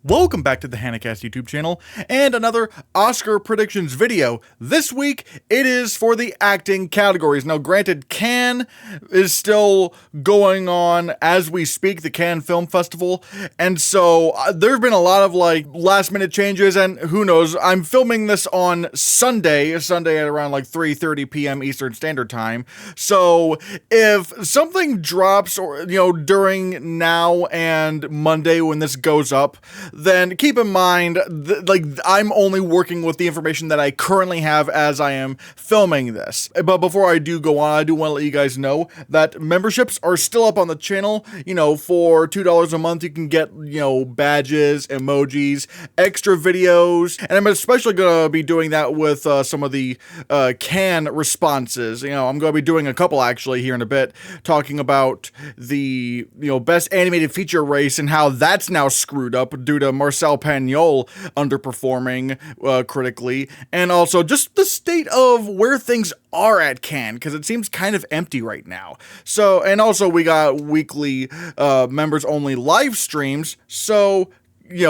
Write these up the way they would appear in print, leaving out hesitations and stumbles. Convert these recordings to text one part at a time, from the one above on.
Welcome back to the Hannahcast YouTube channel, and another Oscar predictions video. This week, it is for the acting categories. Now, granted, Cannes is still going on as we speak, the Cannes Film Festival, and so there have been a lot of, last-minute changes, and who knows, I'm filming this on Sunday at around, 3:30 p.m. Eastern Standard Time, so if something drops, or, during now and Monday when this goes up, then keep in mind, I'm only working with the information that I currently have as I am filming this. But before I do go on, I do want to let you guys know that memberships are still up on the channel. For $2 a month, you can get, badges, emojis, extra videos, and I'm especially going to be doing that with some of the Cannes responses. I'm going to be doing a couple actually here in a bit, talking about the, best animated feature race and how that's now screwed up due to Marcel Pagnol underperforming critically, and also just the state of where things are at Cannes, because it seems kind of empty right now. So, and also we got weekly members only live streams, so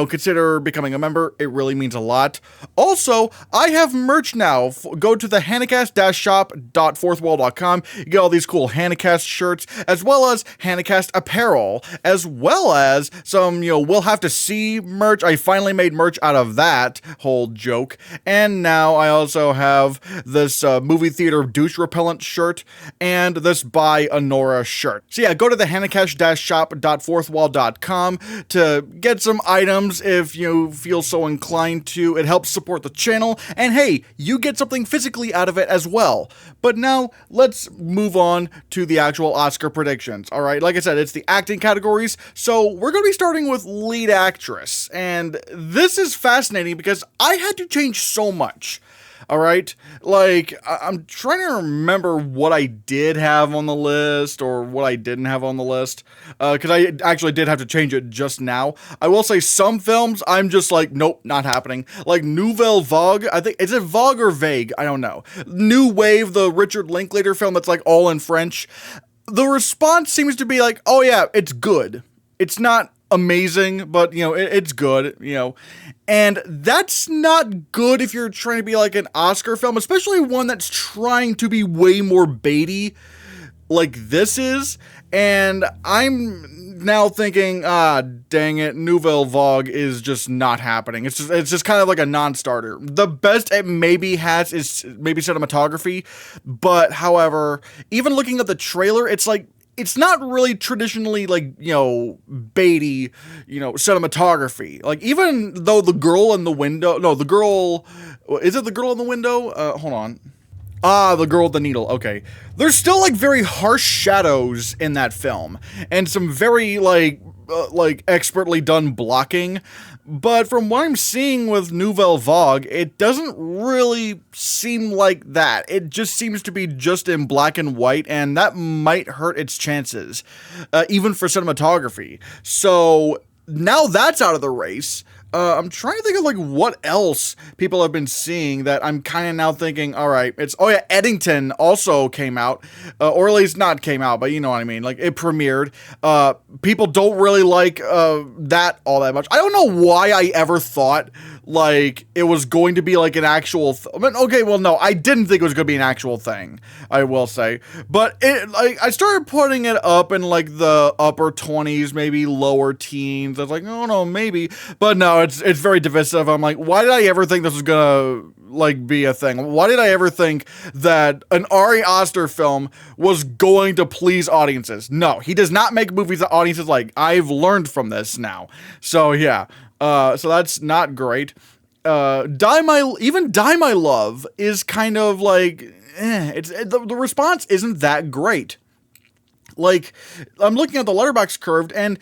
consider becoming a member. It really means a lot. Also, I have merch now. Go to the Hannahcast-shop.fourthwall.com. You get all these cool Hannahcast shirts, as well as Hannahcast apparel, as well as some, we'll have to see merch. I finally made merch out of that whole joke. And now I also have this movie theater douche repellent shirt and this By Honora shirt. So yeah, go to the Hannahcast-shop.fourthwall.com to get some items if you feel so inclined to. It helps support the channel, and hey, you get something physically out of it as well. But now, let's move on to the actual Oscar predictions. Alright, like I said, it's the acting categories, so we're going to be starting with lead actress, and this is fascinating because I had to change so much. Alright, I'm trying to remember what I did have on the list, or what I didn't have on the list, because I actually did have to change it just now. I will say some films, I'm just like, nope, not happening. Like Nouvelle Vague, I think, is it Vague or Vague? I don't know. New Wave, the Richard Linklater film that's all in French. The response seems to be like, oh yeah, it's good. It's not amazing, but it's good, and that's not good if you're trying to be like an Oscar film, especially one that's trying to be way more baity like this is. And I'm now thinking, dang it, Nouvelle Vague is just not happening. It's just kind of like a non-starter. The best it maybe has is maybe cinematography, but however, even looking at the trailer, it's not really traditionally, baity, cinematography. Even though the girl in the window, is it the girl in the window? Hold on. The girl with the needle, okay. There's still, very harsh shadows in that film, and some very, expertly done blocking. But from what I'm seeing with Nouvelle Vague, it doesn't really seem like that. It just seems to be just in black and white, and that might hurt its chances, even for cinematography. So now that's out of the race. I'm trying to think of what else people have been seeing that I'm kind of now thinking, all right, Eddington also came out, or at least not came out, but you know what I mean, it premiered. People don't really like that all that much. I don't know why I ever thought it was going to be an actual okay, well no, I didn't think it was going to be an actual thing, I will say, but it I started putting it up in the upper 20s, maybe lower teens. I was like, oh no, maybe, but no, it's very divisive. I'm like, why did I ever think this was gonna be a thing? Why did I ever think that an Ari Aster film was going to please audiences? No, he does not make movies that audiences like. I've learned from this now. So yeah, so that's not great. Die My Love is kind of the response isn't that great. I'm looking at the Letterboxd curve, and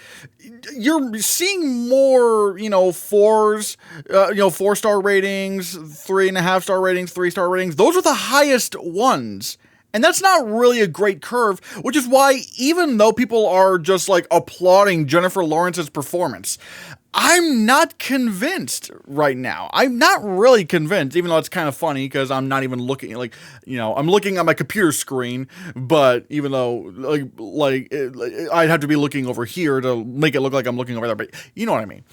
you're seeing more, 4s, 4-star ratings, 3.5-star ratings, 3-star ratings. Those are the highest ones. And that's not really a great curve, which is why even though people are just applauding Jennifer Lawrence's performance, I'm not convinced right now. I'm not really convinced, even though it's kind of funny because I'm not even looking, I'm looking at my computer screen, but even though, I'd have to be looking over here to make it look like I'm looking over there, but you know what I mean.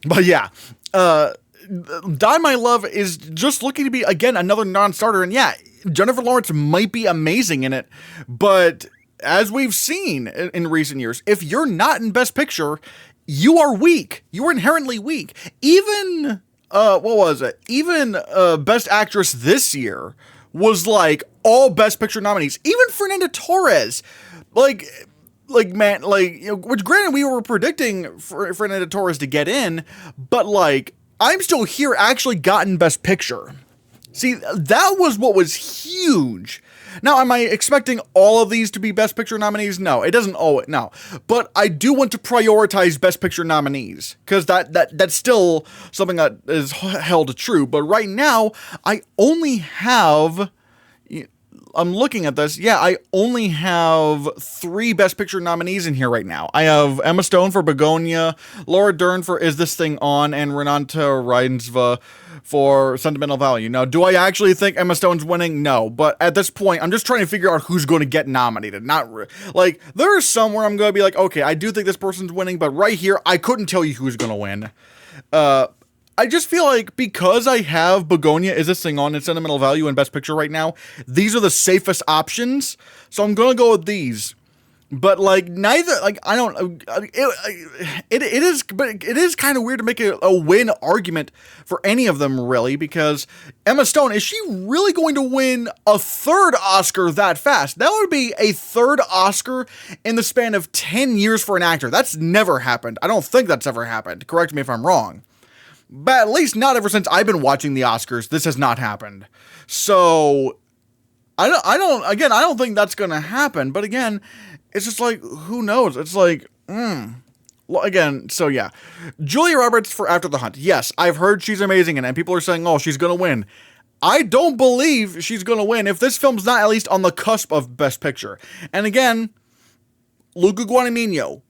But yeah, Die My Love is just looking to be, again, another non-starter. And yeah, Jennifer Lawrence might be amazing in it, but as we've seen in recent years, if you're not in Best Picture, you are weak. You are inherently weak. Even, what was it? Even Best Actress this year was like all Best Picture nominees. Even Fernanda Torres, like man, which granted we were predicting for Fernanda Torres to get in, but like, I'm Still Here actually gotten Best Picture. See, that was what was huge. Now, am I expecting all of these to be Best Picture nominees? No, it doesn't always, no. But I do want to prioritize Best Picture nominees, because that's still something that is held true. But right now, I only have, I'm looking at this, yeah, I only have 3 Best Picture nominees in here right now. I have Emma Stone for Begonia, Laura Dern for Is This Thing On, and Renata Reinsva for Sentimental Value. Now, do I actually think Emma Stone's winning? No, but at this point, I'm just trying to figure out who's going to get nominated. Not like, there are some where I'm going to be like, okay, I do think this person's winning, but right here, I couldn't tell you who's going to win. I just feel like because I have Begonia, Is This Thing On, and Sentimental Value in Best Picture right now, these are the safest options, so I'm going to go with these. But like, neither, like, I don't, it is kind of weird to make a win argument for any of them, really, because Emma Stone, is she really going to win a 3rd Oscar that fast? That would be a 3rd Oscar in the span of 10 years for an actor. That's never happened. I don't think that's ever happened. Correct me if I'm wrong. But at least not ever since I've been watching the Oscars, this has not happened. So, I don't think that's gonna happen, but again, it's just like, who knows? It's like, again, so yeah. Julia Roberts for After the Hunt. Yes, I've heard she's amazing, and people are saying, oh, she's gonna win. I don't believe she's gonna win if this film's not at least on the cusp of Best Picture. And again, Luca Guadagnino,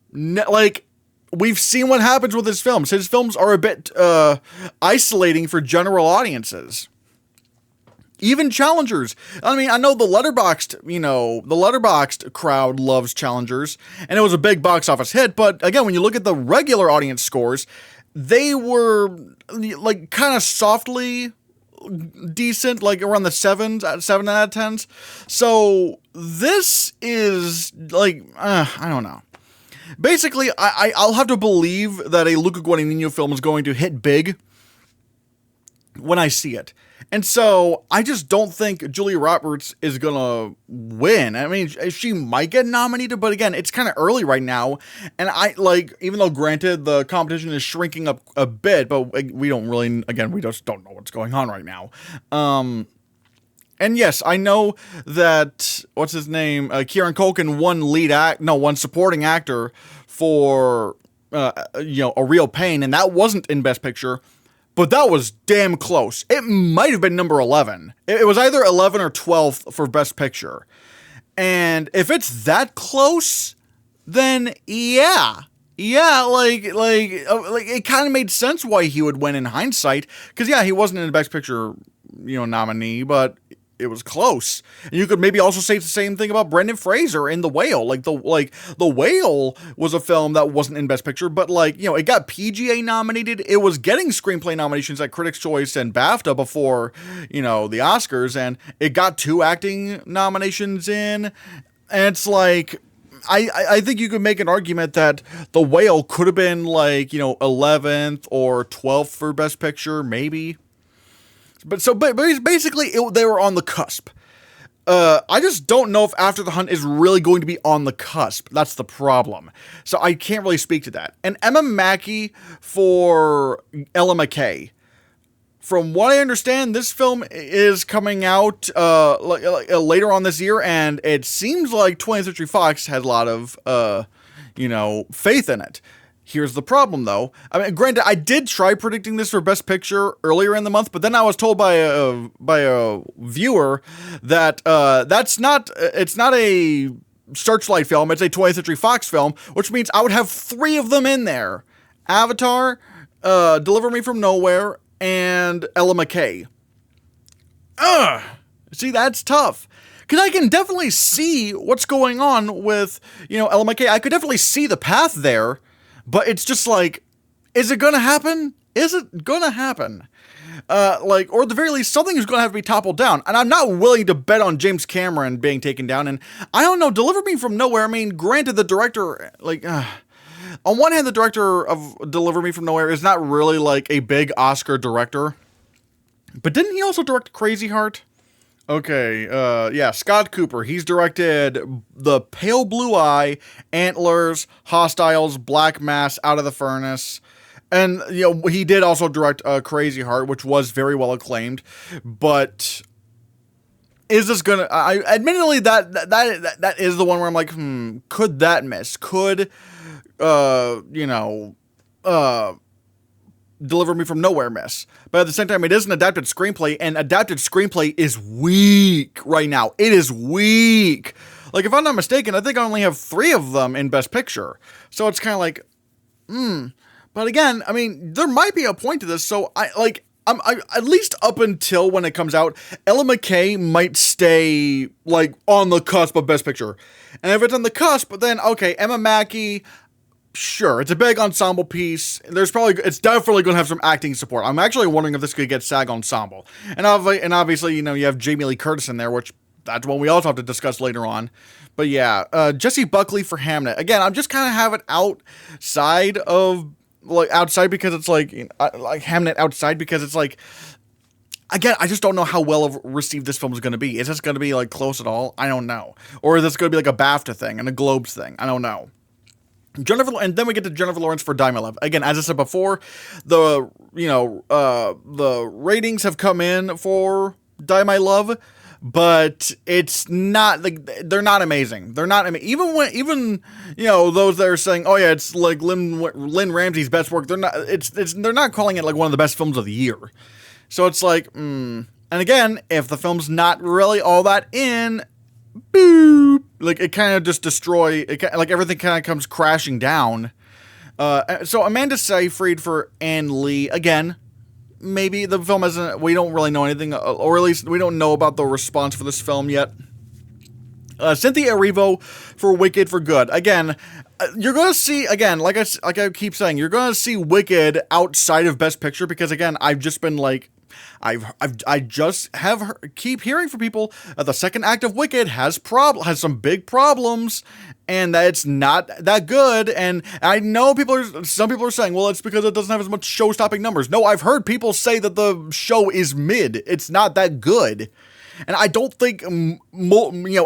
we've seen what happens with his films. His films are a bit isolating for general audiences. Even challengers. I mean, I know the Letterboxd crowd loves challengers, and it was a big box office hit, but again, when you look at the regular audience scores, they were like kind of softly decent, like around the 7 out of 10s. So this is like, I don't know. Basically, I'll have to believe that a Luca Guadagnino film is going to hit big when I see it. And so, I just don't think Julia Roberts is gonna win. I mean, she might get nominated, but again, it's kind of early right now. And even though granted, the competition is shrinking up a bit, but we just don't know what's going on right now. And yes, I know that, what's his name, Kieran Culkin won supporting actor for, A Real Pain, and that wasn't in Best Picture, but that was damn close. It might have been number 11. It was either 11 or 12th for Best Picture. And if it's that close, then yeah, it kind of made sense why he would win in hindsight, because yeah, he wasn't in the Best Picture, nominee, but it was close. And you could maybe also say the same thing about Brendan Fraser in The Whale. The Whale was a film that wasn't in Best Picture, but it got PGA nominated. It was getting screenplay nominations at Critics' Choice and BAFTA before, the Oscars, and it got 2 acting nominations in. And it's like, I think you could make an argument that The Whale could have been 11th or 12th for Best Picture, maybe. But basically, they were on the cusp. I just don't know if After the Hunt is really going to be on the cusp. That's the problem. So I can't really speak to that. And Emma Mackey for Ella McKay. From what I understand, this film is coming out later on this year, and it seems like 20th Century Fox has a lot of faith in it. Here's the problem, though. I mean, granted, I did try predicting this for Best Picture earlier in the month, but then I was told by a viewer that it's not a Searchlight film, it's a 20th Century Fox film, which means I would have 3 of them in there. Avatar, Deliver Me From Nowhere, and Ella McKay. See, that's tough. Because I can definitely see what's going on with, Ella McKay. I could definitely see the path there. But it's just like, Is it gonna happen? Is it gonna happen? Or at the very least, something is going to have to be toppled down. And I'm not willing to bet on James Cameron being taken down. And I don't know, Deliver Me From Nowhere, I mean, granted, the director, on one hand, the director of Deliver Me From Nowhere is not really, like, a big Oscar director. But didn't he also direct Crazy Heart? Okay, Scott Cooper. He's directed The Pale Blue Eye, Antlers, Hostiles, Black Mass, Out of the Furnace. And, he did also direct Crazy Heart, which was very well acclaimed. But is this gonna... admittedly, that is the one where I'm like, could that miss? Could, Deliver Me From Nowhere miss? But at the same time, it is an adapted screenplay, and adapted screenplay is weak right now. It is weak. Like, if I'm not mistaken, I think I only have 3 of them in Best Picture. So it's kind of like, But again, I mean, there might be a point to this, so I at least up until when it comes out, Ella McKay might stay, like, on the cusp of Best Picture. And if it's on the cusp, then, okay, Emma Mackey, sure, it's a big ensemble piece. It's definitely going to have some acting support. I'm actually wondering if this could get SAG Ensemble. And obviously, you have Jamie Lee Curtis in there, which that's one we also have to discuss later on. But yeah, Jessie Buckley for Hamnet. Again, I'm just kind of have it outside because it's like Hamnet outside because it's like, again, I just don't know how well received this film is going to be. Is this going to be like close at all? I don't know. Or is this going to be like a BAFTA thing and a Globes thing? I don't know. And then we get to Jennifer Lawrence for Die My Love. Again, as I said before, the ratings have come in for Die My Love, but it's not like they're not amazing. They're not. I mean, even those that are saying, oh yeah, it's like Lynn Ramsey's best work. They're not. They're not calling it like one of the best films of the year. So it's like, And again, if the film's not really all that in, boop, like it kind of just like everything kind of comes crashing down. So Amanda Seyfried for Ann Lee. Again, maybe the film hasn't, we don't really know anything, or at least we don't know about the response for this film yet. Cynthia Erivo for Wicked for Good. Again, you're going to see, again, like I keep saying, you're going to see Wicked outside of Best Picture because, again, I've just been like, I just keep hearing from people that the second act of Wicked has some big problems and that it's not that good. And I know some people are saying, well, it's because it doesn't have as much show-stopping numbers. No, I've heard people say that the show is mid. It's not that good. And I don't think,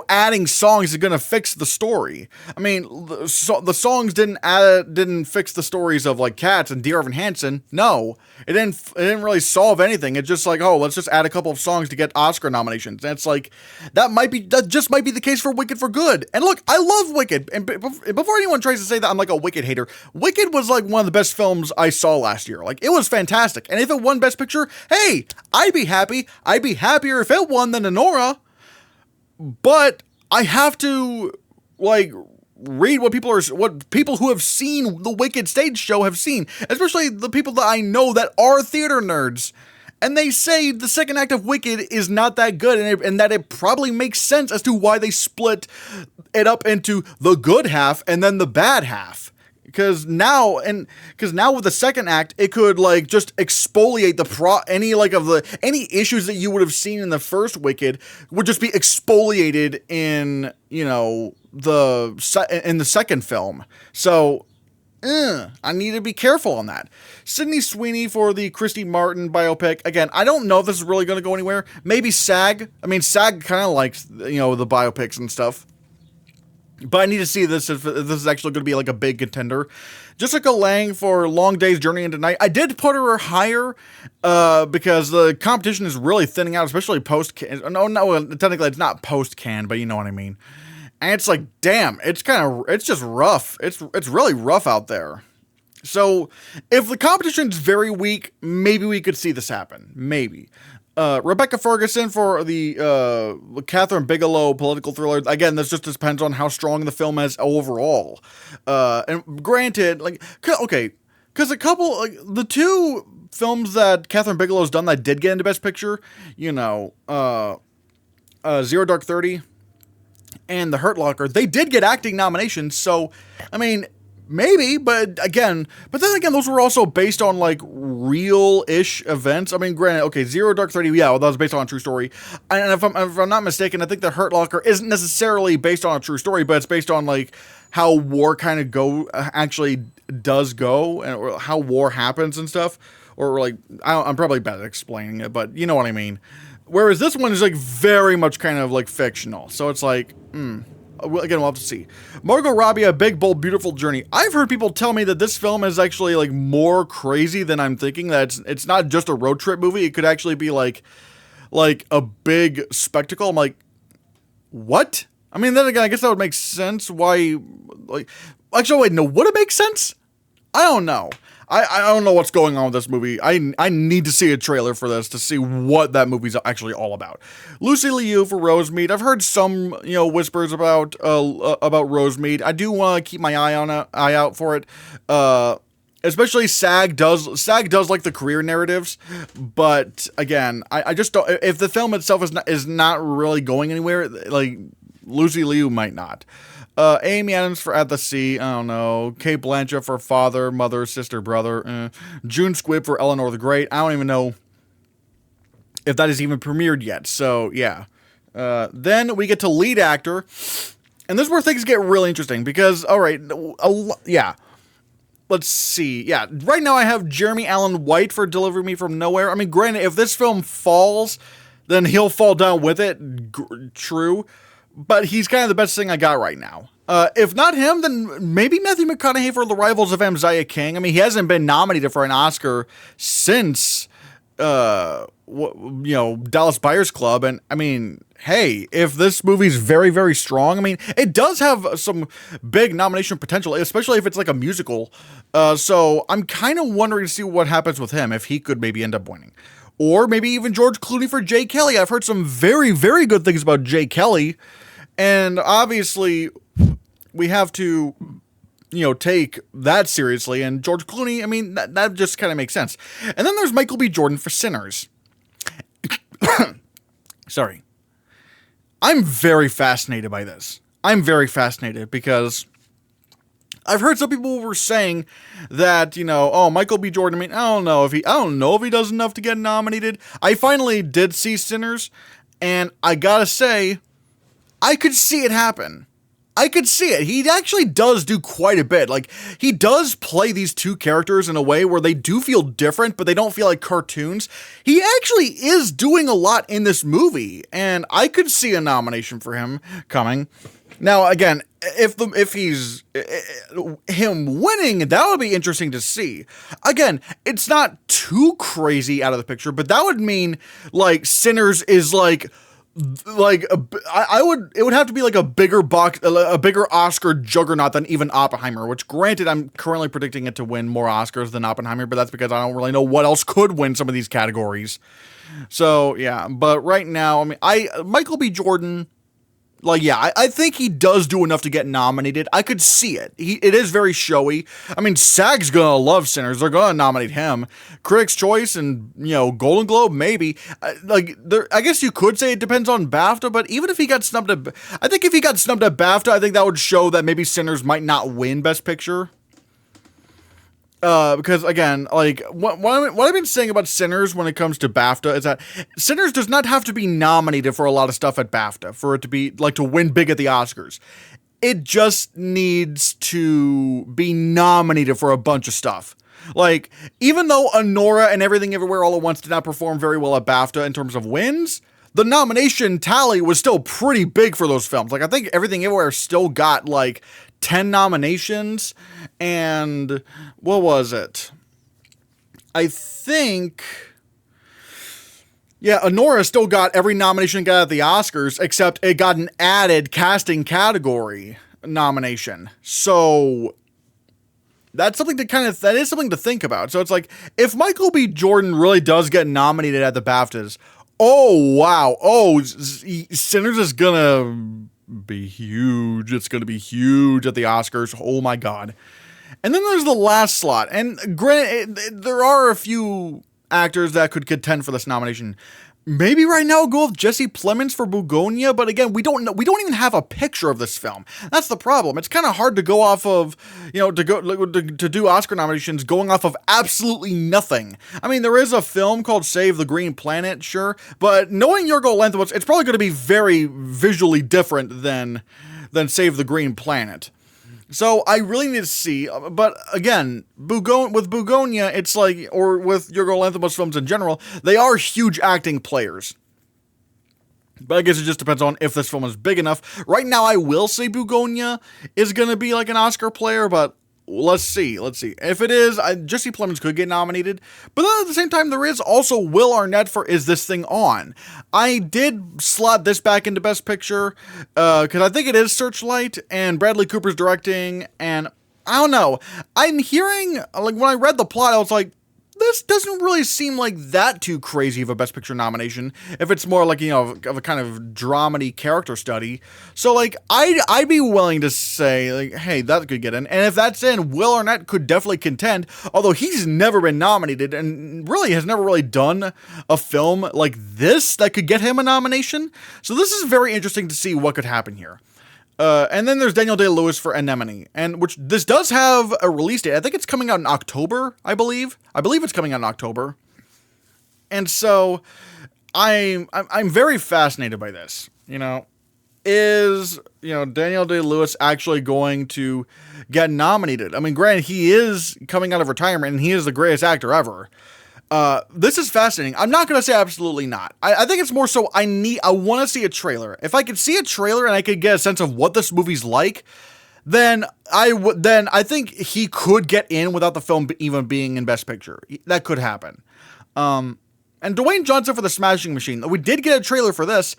adding songs is going to fix the story. I mean, the songs didn't fix the stories of like Cats and Dear Evan Hansen. No, it didn't really solve anything. It's just like, oh, let's just add a couple of songs to get Oscar nominations. And it's like, that just might be the case for Wicked for Good. And look, I love Wicked. And before anyone tries to say that I'm like a Wicked hater, Wicked was like one of the best films I saw last year. Like, it was fantastic. And if it won Best Picture, hey, I'd be happy. I'd be happier if it won than Nora, but I have to like read what people who have seen the Wicked stage show have seen, especially the people that I know that are theater nerds, and they say the second act of Wicked is not that good, and that it probably makes sense as to why they split it up into the good half and then the bad half. Because now with the second act, it could like just exfoliate any issues that you would have seen in the first Wicked would just be exfoliated in the second film. So I need to be careful on that. Sydney Sweeney for the Christy Martin biopic. Again, I don't know if this is really going to go anywhere. Maybe SAG. I mean, SAG kind of likes the biopics and stuff. But I need to see this if this is actually going to be like a big contender. Jessica Lange for Long Day's Journey into Night. I did put her higher because the competition is really thinning out, especially post-Cannes. No, technically it's not post-Cannes, but you know what I mean. And it's like, damn, it's just rough. It's really rough out there. So if the competition's very weak, maybe we could see this happen. Maybe. Rebecca Ferguson for the Catherine Bigelow political thriller. Again, this just depends on how strong the film is overall. And granted, okay, because the two films that Catherine Bigelow's done that did get into Best Picture, Zero Dark 30 and The Hurt Locker, they did get acting nominations. So, I mean, maybe, but then again, those were also based on like real-ish events. I mean, granted, okay, Zero Dark 30, yeah, well, that was based on a true story. And if I'm not mistaken, I think the Hurt Locker isn't necessarily based on a true story, but it's based on like how war kind of actually does go, and or how war happens and stuff. Or like, I'm probably bad at explaining it, but you know what I mean. Whereas this one is like very much kind of like fictional. So it's like, again, we'll have to see. Margot Robbie, A Big, Bold, Beautiful Journey. I've heard people tell me that this film is actually like more crazy than I'm thinking. That it's not just a road trip movie. It could actually be like a big spectacle. I'm like, what? I mean, then again, I guess that would make sense. Why? Like, actually, wait, no. Would it make sense? I don't know. I don't know what's going on with this movie. I need to see a trailer for this to see what that movie's actually all about. Lucy Liu for Rosemead. I've heard some whispers about Rosemead. I do want to keep my eye out for it. Especially SAG does like the career narratives, but again, I just don't. If the film itself is not really going anywhere, like Lucy Liu might not. Amy Adams for At the Sea, I don't know. Kate Blanchett for Father, Mother, Sister, Brother. June Squibb for Eleanor the Great. I don't even know if that is even premiered yet. So, yeah. Then we get to lead actor. And this is where things get really interesting because, all right, yeah. Let's see. Yeah, right now I have Jeremy Allen White for Deliver Me From Nowhere. I mean, granted, if this film falls, then he'll fall down with it. True. But he's kind of the best thing I got right now. If not him, then maybe Matthew McConaughey for The Rivals of Amziah King. I mean, he hasn't been nominated for an Oscar since, Dallas Buyers Club. And, I mean, hey, if this movie's very, very strong, I mean, it does have some big nomination potential, especially if it's like a musical. So I'm kind of wondering to see what happens with him, if he could maybe end up winning. Or maybe even George Clooney for Jay Kelly. I've heard some very, very good things about Jay Kelly. And obviously, we have to, take that seriously. And George Clooney, I mean, that just kind of makes sense. And then there's Michael B. Jordan for Sinners. Sorry. I'm very fascinated by this. I'm very fascinated because I've heard some people were saying that, Michael B. Jordan, I mean, I don't know if he does enough to get nominated. I finally did see Sinners, and I gotta say, I could see it happen. I could see it. He actually does do quite a bit. Like, he does play these two characters in a way where they do feel different, but they don't feel like cartoons. He actually is doing a lot in this movie, and I could see a nomination for him coming. Now, again, if he's him winning, that would be interesting to see. Again, it's not too crazy out of the picture, but that would mean like Sinners is it would have to be like a bigger Oscar juggernaut than even Oppenheimer, which granted, I'm currently predicting it to win more Oscars than Oppenheimer, but that's because I don't really know what else could win some of these categories. So yeah, but right now, I mean, Michael B. Jordan, I think he does do enough to get nominated. I could see it. It is very showy. I mean, SAG's gonna love Sinners. They're gonna nominate him. Critics' Choice and, Golden Globe, maybe. I guess you could say it depends on BAFTA, but even if he got snubbed at BAFTA, I think that would show that maybe Sinners might not win Best Picture. Because again, like what I've been saying about Sinners when it comes to BAFTA is that Sinners does not have to be nominated for a lot of stuff at BAFTA for it to be like to win big at the Oscars. It just needs to be nominated for a bunch of stuff. Like, even though Anora and Everything Everywhere All at Once did not perform very well at BAFTA in terms of wins, the nomination tally was still pretty big for those films. Like, I think Everything Everywhere still got like 10 nominations, and what was it? I think, Anora still got every nomination it got at the Oscars, except it got an added casting category nomination. So that is something to think about. So it's like, if Michael B. Jordan really does get nominated at the BAFTAs, oh wow, Sinners is gonna be huge. It's going to be huge at the Oscars. Oh my God. And then there's the last slot. And granted, there are a few actors that could contend for this nomination. maybe right now go with Jesse Plemons for Bugonia, but again, we don't know, we don't even have a picture of this film. That's the problem. It's kind of hard to go off of, to do Oscar nominations going off of absolutely nothing. I mean, there is a film called Save the Green Planet, sure, but knowing Yorgos Lanthimos, it's probably going to be very visually different than Save the Green Planet. So I really need to see, but again, with Bugonia, it's like, or with Yorgos Lanthimos films in general, they are huge acting players. But I guess it just depends on if this film is big enough. Right now, I will say Bugonia is going to be like an Oscar player, but let's see. If it is, Jesse Plemons could get nominated. But then at the same time, there is also Will Arnett for Is This Thing On? I did slot this back into Best Picture, because I think it is Searchlight, and Bradley Cooper's directing, and I don't know. I'm hearing, like, when I read the plot, I was like, this doesn't really seem like that too crazy of a Best Picture nomination, if it's more like, of a kind of dramedy character study. So, like, I'd be willing to say, like, hey, that could get in. And if that's in, Will Arnett could definitely contend, although he's never been nominated and really has never really done a film like this that could get him a nomination. So this is very interesting to see what could happen here. And then there's Daniel Day-Lewis for Anemone, and which this does have a release date. I think it's coming out in October, I believe. I believe it's coming out in October. And so I'm very fascinated by this. Is Daniel Day-Lewis actually going to get nominated? I mean, granted, he is coming out of retirement and he is the greatest actor ever. This is fascinating. I'm not going to say absolutely not. I think it's more so I want to see a trailer. If I could see a trailer and I could get a sense of what this movie's like, then I think he could get in without the film even being in Best Picture. That could happen. And Dwayne Johnson for The Smashing Machine. We did get a trailer for this.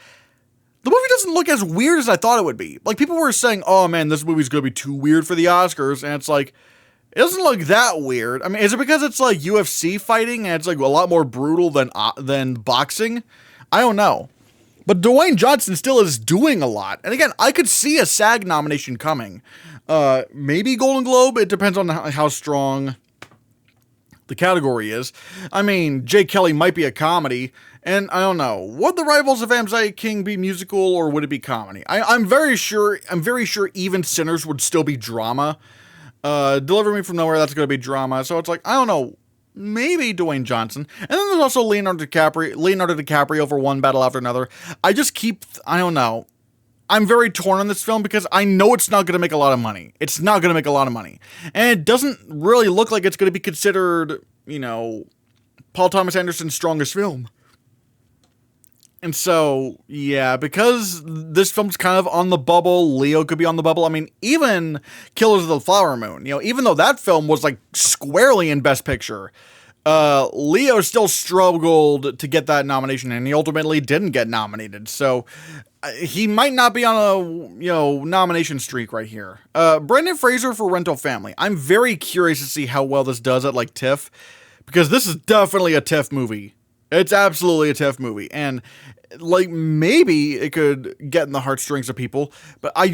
The movie doesn't look as weird as I thought it would be. Like, people were saying, oh man, this movie's going to be too weird for the Oscars. And it's like, it doesn't look that weird. I mean, is it because it's like UFC fighting and it's like a lot more brutal than boxing? I don't know. But Dwayne Johnson still is doing a lot. And again, I could see a SAG nomination coming. Maybe Golden Globe. It depends on how strong the category is. I mean, Jay Kelly might be a comedy. And I don't know. Would The Rivals of Anxiety King be musical or would it be comedy? I'm very sure Even Sinners would still be drama. Deliver Me From Nowhere, that's going to be drama. So it's like, I don't know, maybe Dwayne Johnson. And then there's also Leonardo DiCaprio for One Battle After Another. I don't know. I'm very torn on this film because I know it's not going to make a lot of money. It's not going to make a lot of money. And it doesn't really look like it's going to be considered, Paul Thomas Anderson's strongest film. And so, yeah, because this film's kind of on the bubble, Leo could be on the bubble. I mean, even Killers of the Flower Moon, even though that film was like squarely in Best Picture, Leo still struggled to get that nomination and he ultimately didn't get nominated. So he might not be on a, nomination streak right here. Brendan Fraser for Rental Family. I'm very curious to see how well this does at like TIFF, because this is definitely a TIFF movie. It's absolutely a TIFF movie, and like maybe it could get in the heartstrings of people. But I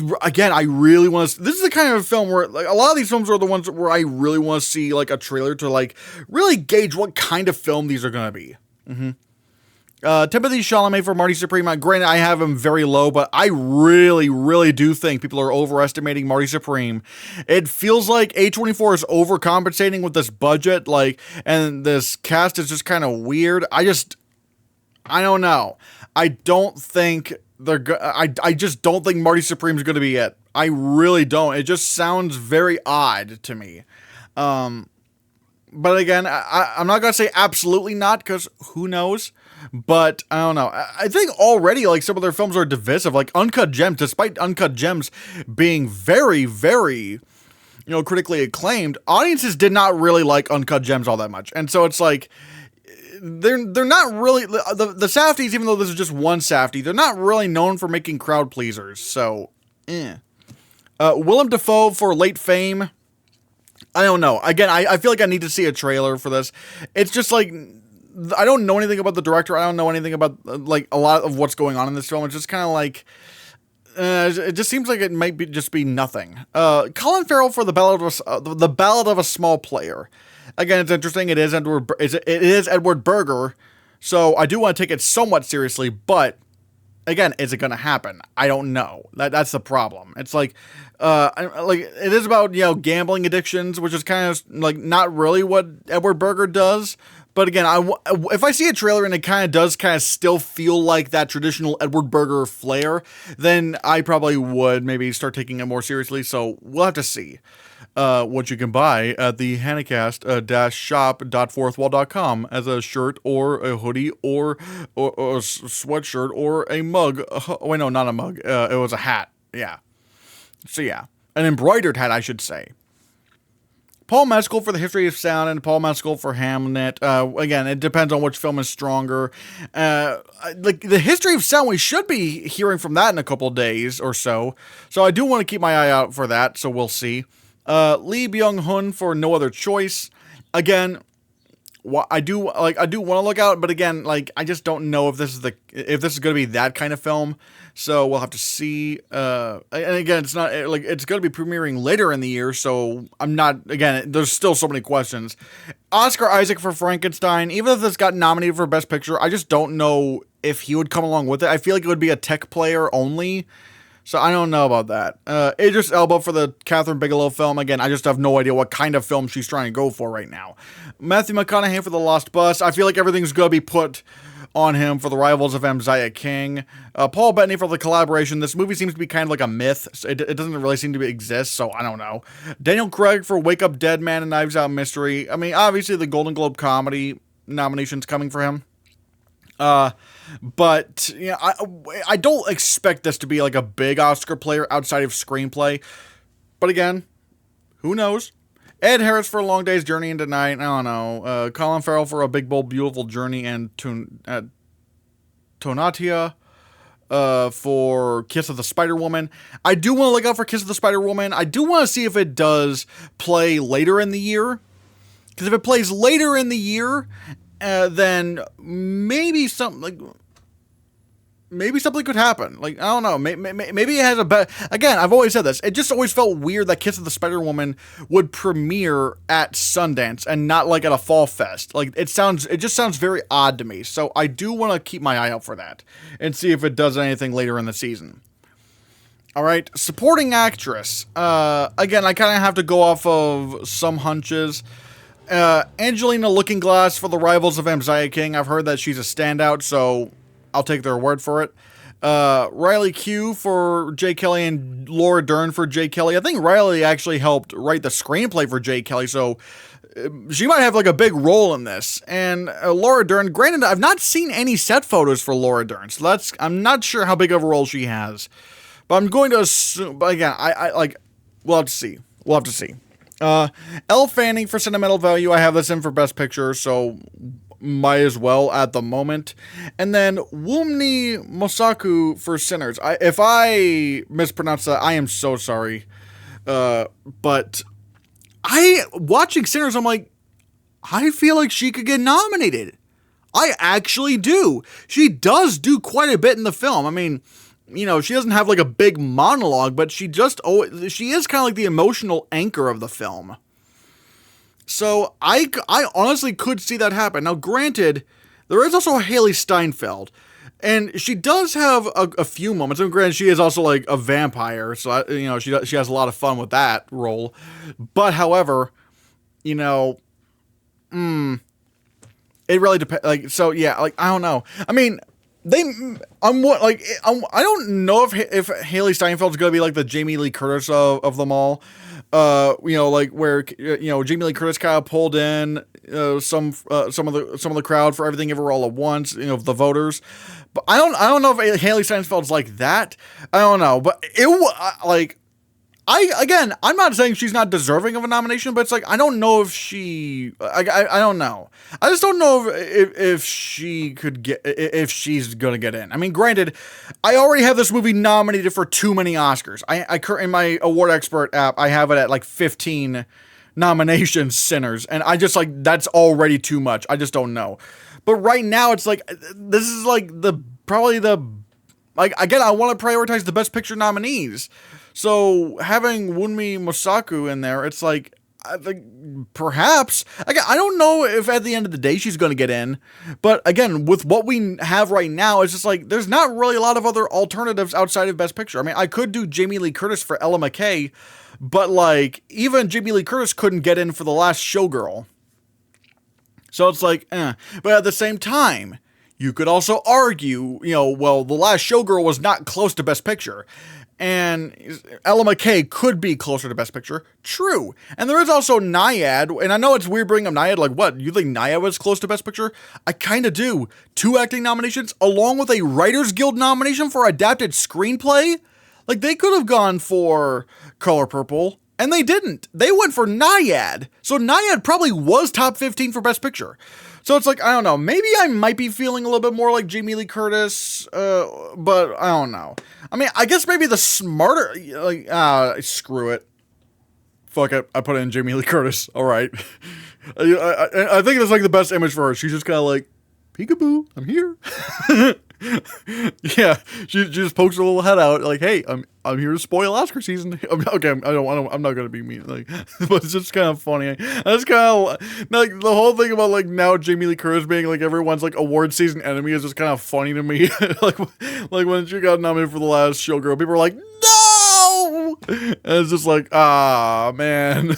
really want to. This is the kind of film where like a lot of these films are the ones where I really want to see like a trailer to like really gauge what kind of film these are gonna be. Timothée Chalamet for Marty Supreme. Granted, I have him very low, but I really, really do think people are overestimating Marty Supreme. It feels like A24 is overcompensating with this budget, and this cast is just kind of weird. I don't know. I don't think I just don't think Marty Supreme is going to be it. I really don't. It just sounds very odd to me. But again, I'm not going to say absolutely not, because who knows? But I don't know. I think already like some of their films are divisive. Like Uncut Gems, despite Uncut Gems being very, very, critically acclaimed, audiences did not really like Uncut Gems all that much. And so it's like they're not really the Safdies, even though this is just one Safdie, they're not really known for making crowd pleasers. So, Willem Dafoe for Late Fame. I don't know. Again, I feel like I need to see a trailer for this. It's just like, I don't know anything about the director. I don't know anything about like a lot of what's going on in this film. It's just kind of like, it just seems like it might just be nothing. Colin Farrell for the Ballad of a Small Player. Again, it's interesting. It is Edward Berger. So I do want to take it somewhat seriously, but again, is it going to happen? I don't know. That's the problem. It's like it is about, gambling addictions, which is kind of like not really what Edward Berger does. But again, if I see a trailer and it kind of does still feel like that traditional Edward Berger flair, then I probably would maybe start taking it more seriously. So we'll have to see what you can buy at the Hannahcast shop.fourthwall.com as a shirt or a hoodie or a sweatshirt or a mug. Wait, no, not a mug. It was a hat. Yeah. So yeah, an embroidered hat, I should say. Paul Mescal for The History of Sound and Paul Mescal for Hamnet. Again, it depends on which film is stronger. Like The History of Sound, we should be hearing from that in a couple days or so. So I do want to keep my eye out for that, so we'll see. Lee Byung-hun for No Other Choice. Again, I do want to look out, but again, I just don't know if this is going to be that kind of film. So we'll have to see. And again, it's not it's going to be premiering later in the year, so I'm not. Again, there's still so many questions. Oscar Isaac for Frankenstein. Even if this got nominated for Best Picture, I just don't know if he would come along with it. I feel like it would be a tech player only. So I don't know about that. Idris Elba for the Catherine Bigelow film. Again, I just have no idea what kind of film she's trying to go for right now. Matthew McConaughey for The Lost Bus. I feel like everything's going to be put on him for The Rivals of Mziah King. Paul Bettany for The Collaboration. This movie seems to be kind of like a myth. So it doesn't really seem to exist, so I don't know. Daniel Craig for Wake Up Dead Man and Knives Out Mystery. I mean, obviously the Golden Globe comedy nomination's coming for him. But I don't expect this to be like a big Oscar player outside of screenplay. But again, who knows? Ed Harris for A Long Day's Journey into Night. I don't know. Colin Farrell for A Big Bold Beautiful Journey and Tonatia for Kiss of the Spider-Woman. I do want to look out for Kiss of the Spider-Woman. I do want to see if it does play later in the year. Because if it plays later in the year, then maybe something could happen. I don't know. Maybe it has a better. Again, I've always said this. It just always felt weird that Kiss of the Spider-Woman would premiere at Sundance and not at a fall fest. It just sounds very odd to me. So I do want to keep my eye out for that and see if it does anything later in the season. All right, supporting actress. Again, I kind of have to go off of some hunches. Angelina Lookingglass for The Rivals of Mziah King. I've heard that she's a standout, so I'll take their word for it. Riley Q for Jay Kelly and Laura Dern for Jay Kelly. I think Riley actually helped write the screenplay for Jay Kelly, so she might have a big role in this. And Laura Dern, granted, I've not seen any set photos for Laura Dern, so I'm not sure how big of a role she has. But I'm going to assume, but again, we'll have to see. We'll have to see. Elle Fanning for Sentimental Value. I have this in for Best Picture, so might as well at the moment. And then Wunmi Mosaku for Sinners. If I mispronounce that, I am so sorry. But watching Sinners, I'm like, I feel like she could get nominated. I actually do. She does do quite a bit in the film. I mean, she doesn't have a big monologue, but she is kind of like the emotional anchor of the film. So I honestly could see that happen. Now, granted, there is also Haley Steinfeld, and she does have a few moments. And granted, she is also a vampire, so she has a lot of fun with that role. But however, it really depends. So yeah, I don't know. I mean, I don't know if Haley Steinfeld's gonna be the Jamie Lee Curtis of them all. Where Jamie Lee Curtis kind of pulled in some of the crowd for Everything Ever All at Once, the voters. But I don't know if Haley Steinfeld's like that. I don't know, but I'm not saying she's not deserving of a nomination, but it's I don't know if she, I don't know. I just don't know if she could if she's gonna get in. I mean, granted, I already have this movie nominated for too many Oscars. I in my Award Expert app, I have it at 15 nominations, Sinners, and I just that's already too much. I just don't know. But right now, it's this is probably the again, I want to prioritize the Best Picture nominees. So having Wunmi Mosaku in there, it's I think perhaps. Again, I don't know if at the end of the day she's going to get in. But again, with what we have right now, it's just like there's not really a lot of other alternatives outside of Best Picture. I mean, I could do Jamie Lee Curtis for Ella McKay, but like even Jamie Lee Curtis couldn't get in for The Last Showgirl. So it's like, But at the same time, you could also argue, well, The Last Showgirl was not close to Best Picture. And Ella McKay could be closer to Best Picture. True. And there is also Nyad. And I know it's weird bringing up Nyad. Like, what? You think Nyad was close to Best Picture? I kind of do. 2 acting nominations, along with a Writers Guild nomination for Adapted Screenplay? Like, they could have gone for Color Purple. And they didn't. They went for Nyad. So Nyad probably was top 15 for Best Picture. So it's like, I don't know. Maybe I might be feeling a little bit more like Jamie Lee Curtis, but I don't know. I mean, I guess maybe the smarter, screw it. Fuck it. I put in Jamie Lee Curtis. All right. I think it's like the best image for her. She's just kind of like, peekaboo, I'm here. Yeah, she just pokes her little head out, like, "Hey, I'm here to spoil Oscar season." Okay, I'm not gonna be mean, like, but it's just kind of funny. That's kind of like the whole thing about like now Jamie Lee Curtis being like everyone's like award season enemy is just kind of funny to me. like when she got nominated for The Last Showgirl, people were like, "No!" And it's just like, man.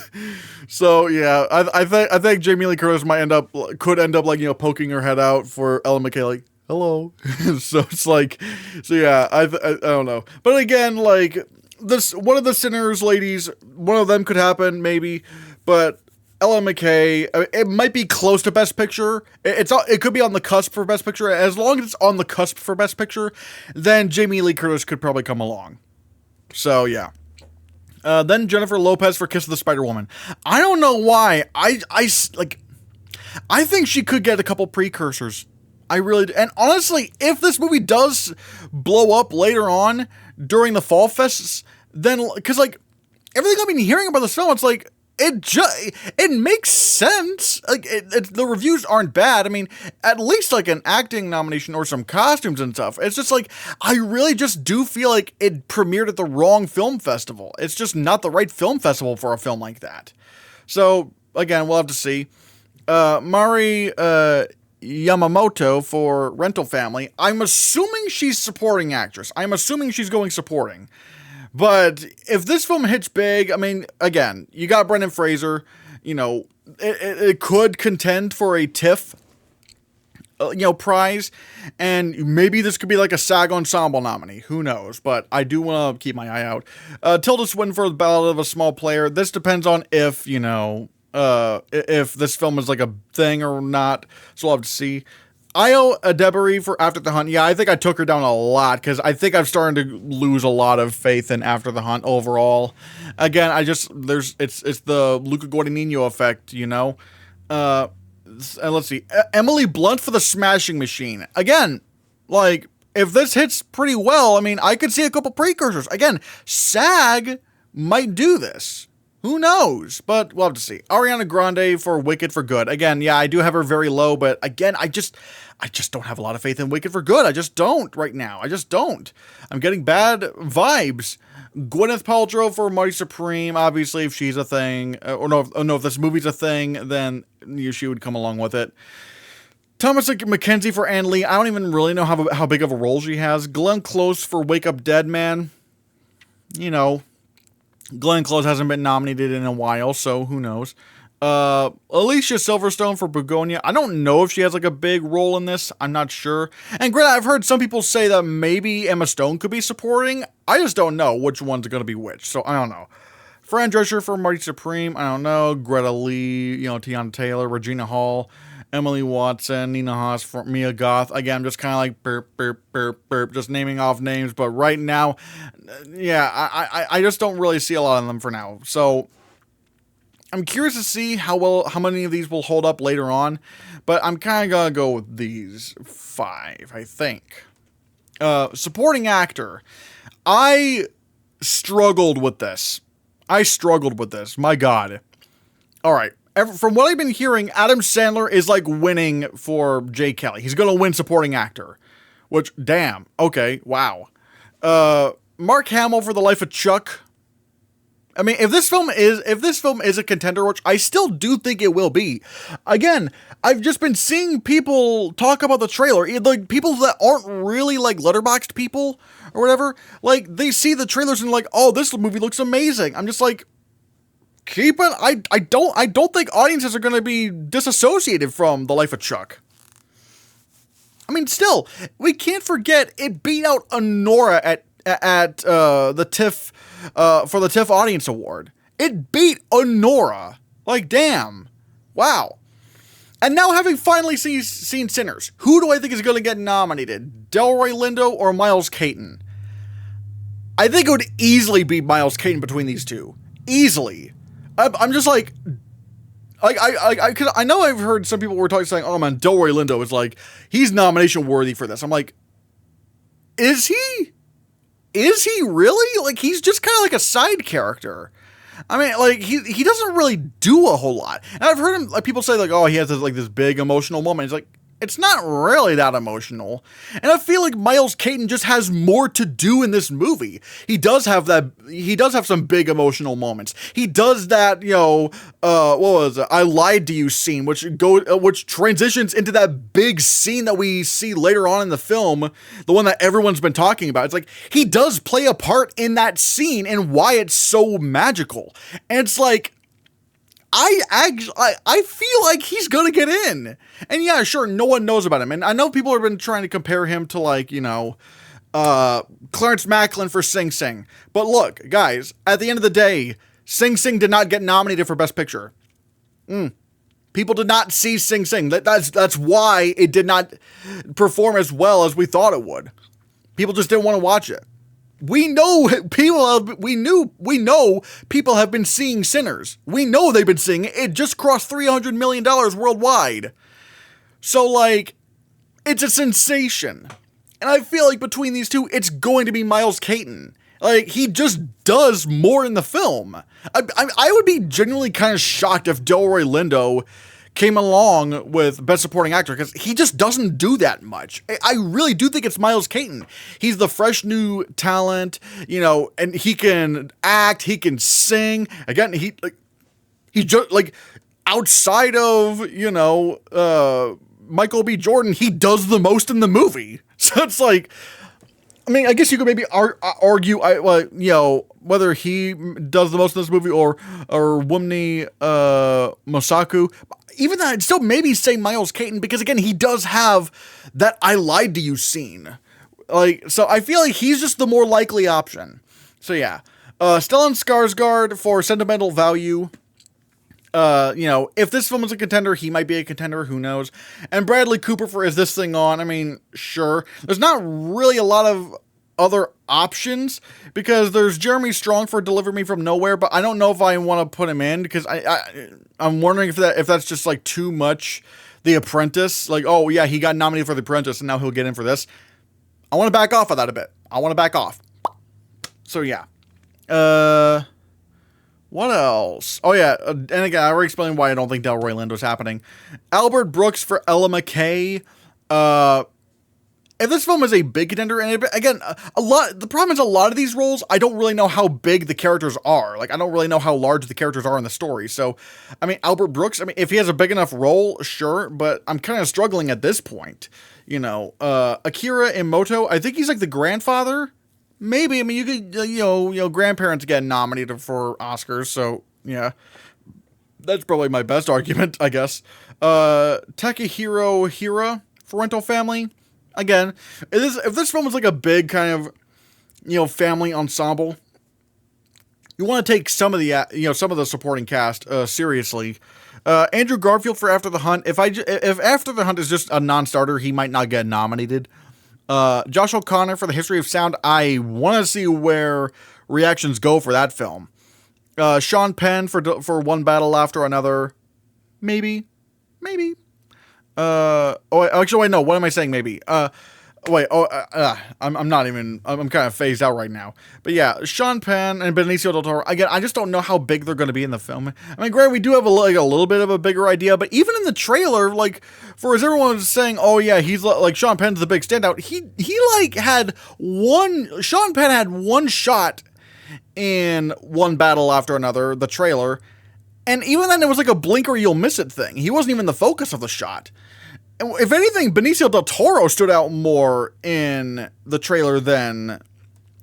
So yeah, I think Jamie Lee Curtis could end up like poking her head out for Ella McKay, like, hello. So it's like, so yeah, I don't know. But again, like this, one of the Sinners ladies, one of them could happen maybe, but Ella McKay, it might be close to Best Picture. It could be on the cusp for Best Picture. As long as it's on the cusp for Best Picture, then Jamie Lee Curtis could probably come along. So yeah. Then Jennifer Lopez for Kiss of the Spider-Woman. I don't know why. I think she could get a couple precursors. I really do. And honestly, if this movie does blow up later on during the fall fests, then, because like everything I've been hearing about this film, it's like it makes sense. Like the reviews aren't bad. I mean, at least like an acting nomination or some costumes and stuff. It's just like I really just do feel like it premiered at the wrong film festival. It's just not the right film festival for a film like that. So again, we'll have to see. Mari Yamamoto for Rental Family. I'm assuming she's supporting actress. I'm assuming she's going supporting. But if this film hits big, I mean, again, you got Brendan Fraser, it could contend for a TIFF, prize, and maybe this could be like a SAG Ensemble nominee. Who knows? But I do want to keep my eye out. Tilda Swinton for The Ballad of a Small Player. This depends on if this film is like a thing or not, so we'll have to see. Io Adebari for After the Hunt. Yeah, I think I took her down a lot because I think I'm starting to lose a lot of faith in After the Hunt overall. Again, it's the Luca Guadagnino effect, And let's see, Emily Blunt for The Smashing Machine. Again, like if this hits pretty well, I mean, I could see a couple precursors. Again, SAG might do this. Who knows? But we'll have to see. Ariana Grande for Wicked for Good. Again, yeah, I do have her very low, but again, I just don't have a lot of faith in Wicked for Good. I just don't right now. I just don't. I'm getting bad vibes. Gwyneth Paltrow for Mighty Supreme. Obviously, if she's a thing, if this movie's a thing, then she would come along with it. Thomas McKenzie for Ann Lee. I don't even really know how big of a role she has. Glenn Close for Wake Up Dead Man. Glenn Close hasn't been nominated in a while, so who knows. Alicia Silverstone for Begonia. I don't know if she has like a big role in this. I'm not sure. And granted, I've heard some people say that maybe Emma Stone could be supporting. I just don't know which one's going to be which, so I don't know. Fran Drescher for Mighty Supreme. I don't know. Greta Lee, Tiana Taylor, Regina Hall, Emily Watson, Nina Haas, for Mia Goth. Again, I'm just kind of like burp, burp, burp, burp, just naming off names. But right now, yeah, I just don't really see a lot of them for now. So I'm curious to see how many of these will hold up later on. But I'm kind of going to go with these 5, I think. Supporting actor. I struggled with this. My God. All right. From what I've been hearing, Adam Sandler is like winning for Jay Kelly. He's going to win supporting actor. Which, damn. Okay. Wow. Mark Hamill for The Life of Chuck. I mean, if this film is a contender, which I still do think it will be, again, I've just been seeing people talk about the trailer, like people that aren't really like Letterboxd people or whatever, like they see the trailers and like, oh, this movie looks amazing. I'm just like, keep it. I don't think audiences are going to be disassociated from The Life of Chuck. I mean, still, we can't forget it beat out Anora at the TIFF for the TIFF Audience Award. It beat Anora. Like, damn. Wow. And now, having finally seen Sinners, who do I think is going to get nominated? Delroy Lindo or Miles Caton? I think it would easily be Miles Caton between these two. Easily. I'm just like... I know I've heard some people were saying, oh man, Delroy Lindo is like, he's nomination worthy for this. I'm like, is he? Is he really? Like, he's just kind of like a side character. I mean, like, he doesn't really do a whole lot. And I've heard him, like, people say, like, oh, he has this big emotional moment. It's like, it's not really that emotional. And I feel like Miles Caton just has more to do in this movie. He does have some big emotional moments. He does that, what was it? I Lied to You scene, which transitions into that big scene that we see later on in the film, the one that everyone's been talking about. It's like, he does play a part in that scene and why it's so magical. And it's like, I feel like he's gonna get in. And yeah, sure, no one knows about him. And I know people have been trying to compare him to, like, Clarence Macklin for Sing Sing. But look, guys, at the end of the day, Sing Sing did not get nominated for Best Picture. People did not see Sing Sing. That's why it did not perform as well as we thought it would. People just didn't want to watch it. We know people have been seeing Sinners. We know they've been seeing it. It just crossed $300 million worldwide. So, like, it's a sensation. And I feel like between these two, it's going to be Miles Caton. Like, he just does more in the film. I would be genuinely kind of shocked if Delroy Lindo came along with Best Supporting Actor, because he just doesn't do that much. I really do think it's Miles Caton. He's the fresh new talent, and he can act, he can sing. Again, he just, like, outside of, Michael B. Jordan, he does the most in the movie. So it's like, I mean, I guess you could maybe argue, whether he does the most in this movie or Wunmi Mosaku. Even that, I'd still maybe say Miles Caton, because again, he does have that I Lied to You scene. Like, so I feel like he's just the more likely option. So yeah, Stellan Skarsgård for sentimental value. If this film is a contender, he might be a contender, who knows? And Bradley Cooper for Is This Thing On? I mean, sure. There's not really a lot of other options, because there's Jeremy Strong for Deliver Me From Nowhere, but I don't know if I want to put him in, because I'm wondering if that's just like too much The Apprentice. Like, oh yeah, he got nominated for The Apprentice and now he'll get in for this. I want to back off of that a bit. I want to back off. So yeah. What else? Oh yeah, and again, I already explained why I don't think Delroy Lindo's happening. Albert Brooks for Ella McKay. If this film is a big contender, and again, the problem is a lot of these roles, I don't really know how big the characters are. Like, I don't really know how large the characters are in the story. So, I mean, Albert Brooks, I mean, if he has a big enough role, sure, but I'm kind of struggling at this point. Akira Imoto, I think he's like the grandfather. Maybe. I mean, you could, grandparents get nominated for Oscars, so, yeah. That's probably my best argument, I guess. Takehiro Hira for Rental Family. Again, if this film is like a big kind of, family ensemble, you want to take some of the supporting cast seriously. Andrew Garfield for After the Hunt. If After the Hunt is just a non-starter, he might not get nominated. Josh O'Connor for The History of Sound. I want to see where reactions go for that film. Sean Penn for One Battle After Another. Maybe. Actually, wait, no, what am I saying, maybe? I'm kind of phased out right now. But yeah, Sean Penn and Benicio del Toro, again, I just don't know how big they're going to be in the film. I mean, granted, we do have a little bit of a bigger idea, but even in the trailer, like, as everyone was saying, oh yeah, he's like, Sean Penn's the big standout, Sean Penn had one shot in one battle after another, the trailer. And even then, it was like a blink or you'll miss it thing. He wasn't even the focus of the shot. If anything, Benicio del Toro stood out more in the trailer than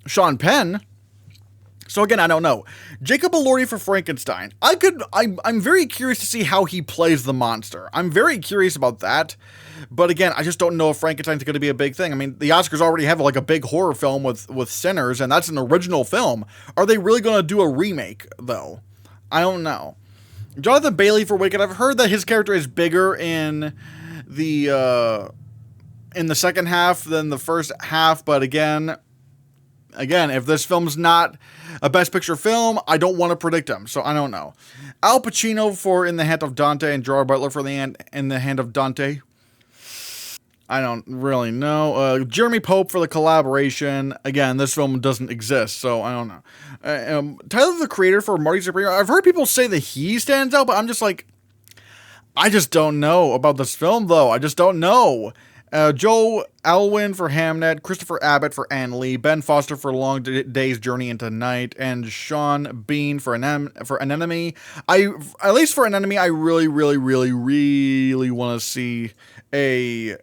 Sean Penn. So again, I don't know. Jacob Elordi for Frankenstein. I'm very curious to see how he plays the monster. I'm very curious about that. But again, I just don't know if Frankenstein's going to be a big thing. I mean, the Oscars already have like a big horror film with Sinners, and that's an original film. Are they really going to do a remake, though? I don't know. Jonathan Bailey for Wicked. I've heard that his character is bigger in the second half than the first half, but again, if this film's not a Best Picture film, I don't want to predict him, so I don't know. Al Pacino for In the Hand of Dante and Gerard Butler for In the Hand of Dante. I don't really know. Jeremy Pope for the collaboration. Again, this film doesn't exist, so I don't know. Tyler, the Creator for Marty Supreme. I've heard people say that he stands out, but I'm just like, I just don't know about this film, though. I just don't know. Joe Alwyn for Hamnet, Christopher Abbott for Anne Lee, Ben Foster for Long Day's Journey into Night, and Sean Bean for An Enemy. At least for An Enemy, I really, really, really, really want to see a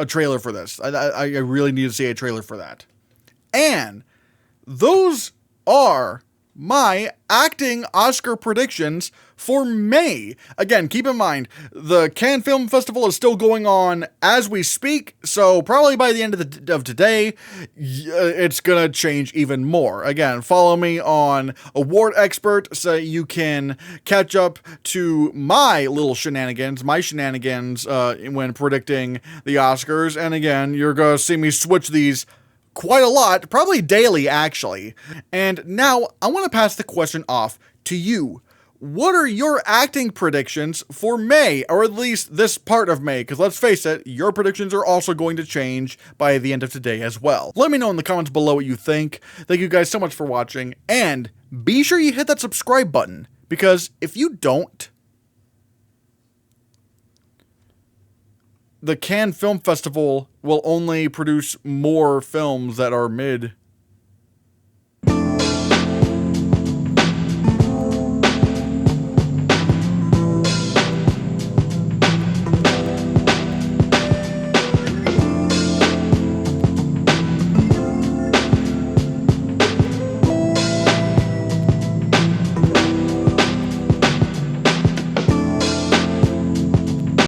trailer for this. I really need to see a trailer for that. And those are my acting Oscar predictions for May. Again, keep in mind, the Cannes Film Festival is still going on as we speak, so probably by the end of today, it's gonna change even more. Again, follow me on Award Expert so you can catch up to my shenanigans when predicting the Oscars. And again, you're gonna see me switch these quite a lot, probably daily, actually. And now, I want to pass the question off to you. What are your acting predictions for May, or at least this part of May? Because let's face it, your predictions are also going to change by the end of today as well. Let me know in the comments below what you think. Thank you guys so much for watching, and be sure you hit that subscribe button, because if you don't, the Cannes Film Festival will only produce more films that are mid